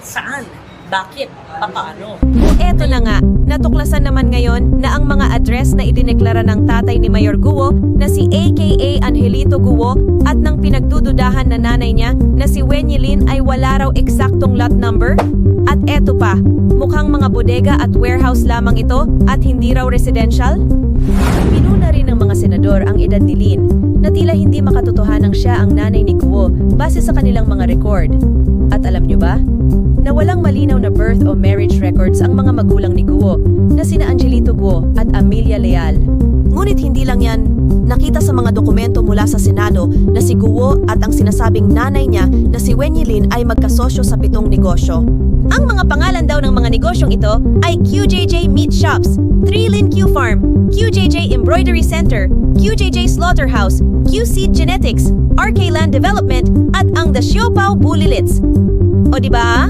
Saan? Bakit? Papaano? Eto na nga, natuklasan naman ngayon na ang mga address na idineklara ng tatay ni Mayor Guo na si aka Angelito Guo at ng pinagdududahan na nanay niya na si Wenyi Lin ay wala raw eksaktong lot number. At eto pa, mukhang mga bodega at warehouse lamang ito at hindi raw residential. Pinuna rin ng mga senador ang edad ni Lin na tila hindi makatotohanang siya ang nanay ni Guo base sa kanilang mga record. At alam nyo ba? Na walang malinaw na birth o marriage records ang mga magulang ni Guo na sina Angelito Guo at Amelia Leal. Ngunit hindi lang yan, nakita sa mga dokumento mula sa Senado na si Guo at ang sinasabing nanay niya na si Wenyi Lin ay magkasosyo sa 7 negosyo. Ang mga pangalan daw ng mga negosyong ito ay QJJ Meat Shops, 3 Lin Q Farm, QJJ Embroidery Center, QJJ Slaughterhouse, QC Genetics, RK Land Development at ang The Siopao Bulilits. O diba?